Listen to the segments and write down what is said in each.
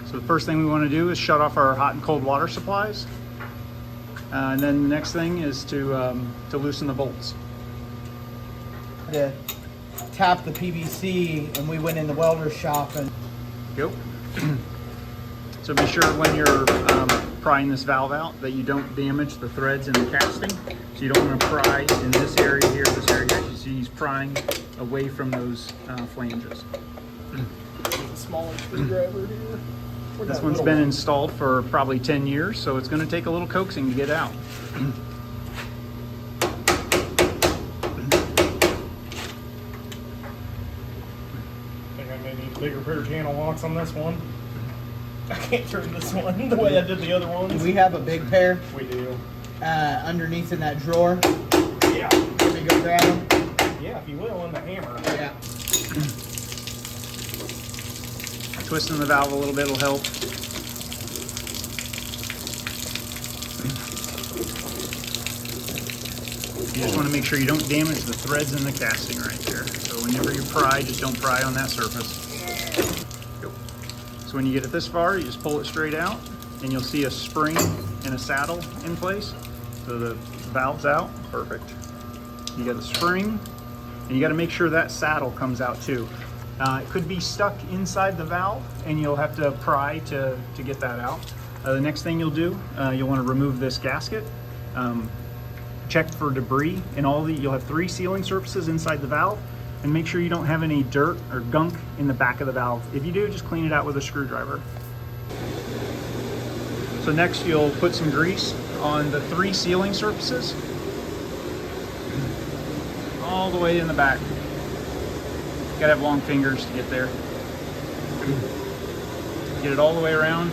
So the first thing we want to do is shut off our hot and cold water supplies. And then the next thing is to loosen the bolts. To tap the PVC, and we went in the welder's shop and... Go. So be sure when you're prying this valve out that you don't damage the threads in the casting. So you don't want to pry in this area here, this area here. You see he's prying away from those flanges. A smaller screwdriver here. This one's been installed for probably 10 years, so it's going to take a little coaxing to get out. I may need bigger pair of channel locks on this one. I can't turn this one the way I did the other ones. Do we have a big pair? We do. Underneath in that drawer? Yeah. Can we go grab them? Yeah, if you will, and the hammer. Yeah. Twisting the valve a little bit will help. You just want to make sure you don't damage the threads in the casting right there. So whenever you pry, just don't pry on that surface. Go. So when you get it this far, you just pull it straight out, and you'll see a spring and a saddle in place. So the valve's out. Perfect. You got the spring, and you got to make sure that saddle comes out too. It could be stuck inside the valve, and you'll have to pry to get that out. The next thing you'll do, you'll want to remove this gasket. Check for debris in all the, you'll have 3 sealing surfaces inside the valve, and make sure you don't have any dirt or gunk in the back of the valve. If you do, just clean it out with a screwdriver. So next you'll put some grease on the 3 sealing surfaces, all the way in the back. You gotta have long fingers to get there. Get it all the way around.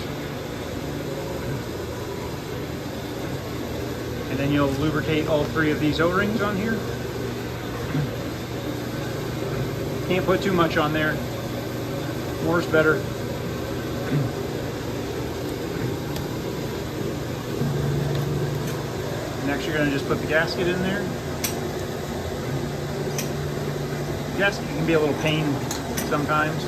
And then you'll lubricate all 3 of these O-rings on here. Can't put too much on there. More is better. Next you're gonna just put the gasket in there. Gasket can be a little pain sometimes.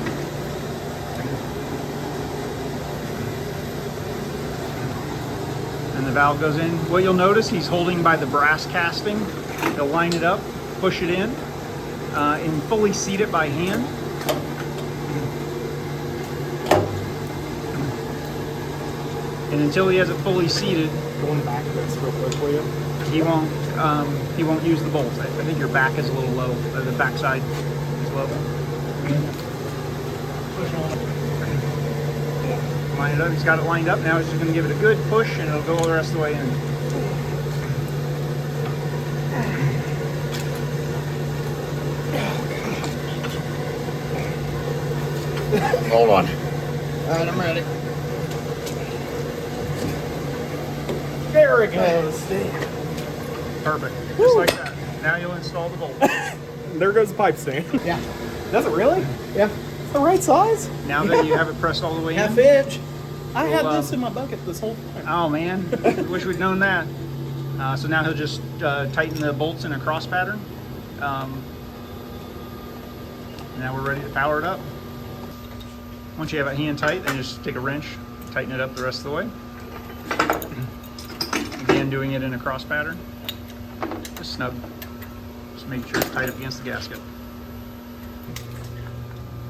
And the valve goes in. What you'll notice, he's holding by the brass casting. He'll line it up, push it in, and fully seat it by hand. And until he has it fully seated, Going back to this real quick, will you? he won't use the bolts. I think your back is a little low, or the back side is low. Push on. Line it up. He's got it lined up. Now he's just going to give it a good push, and it'll go the rest of the way in. Hold on. All right, I'm ready. There it goes. Perfect. Just like that. Now you'll install the bolt. There goes the pipe stand. Yeah. Does it really? Yeah. It's the right size? Now that you have it pressed all the way Half in. inch. I had Well, this in my bucket this whole time. Oh man, wish we'd known that. So now he'll just tighten the bolts in a cross pattern. Now we're ready to power it up. Once you have it hand tight, then just take a wrench, tighten it up the rest of the way. Again, doing it in a cross pattern. Just snug. Just make sure it's tight up against the gasket.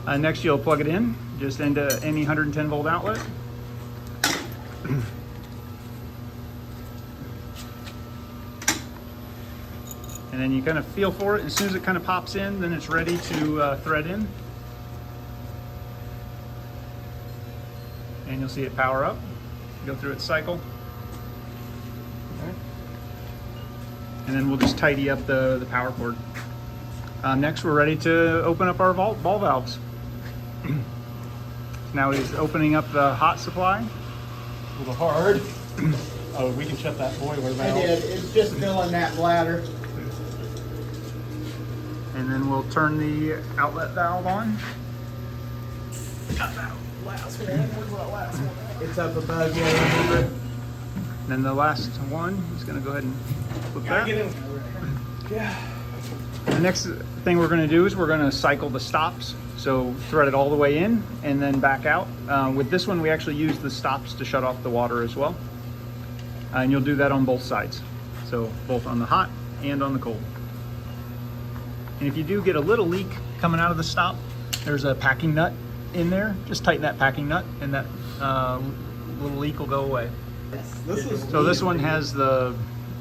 Next you'll plug it in, just into any 110 volt outlet. And then you kind of feel for it. As soon as it kind of pops in, then it's ready to thread in. And you'll see it power up, go through its cycle. And then we'll just tidy up the power cord. Next we're ready to open up our ball valves. Now he's opening up the hot supply. A little hard. Oh, we can shut that boiler I valve. did. It's just filling that bladder. And then we'll turn the outlet valve on. Got that last one. Where's that last one? It's up above you. Remember? Then the last one, he's gonna go ahead and flip Gotta that. get in. Yeah. The next thing we're going to do is we're going to cycle the stops. So thread it all the way in and then back out. With this one, we actually use the stops to shut off the water as well. And you'll do that on both sides. So both on the hot and on the cold. And if you do get a little leak coming out of the stop, there's a packing nut in there. Just tighten that packing nut and that little leak will go away. So this one has the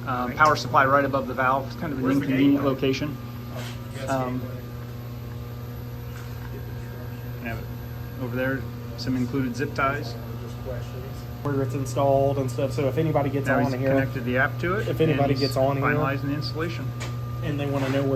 power supply right above the valve. It's kind of an inconvenient location. Have it over there, some included zip ties. Where it's installed and stuff. So if anybody gets Now on he's here, connected the app to it. If anybody and gets on here, finalizing the installation. and they want to know where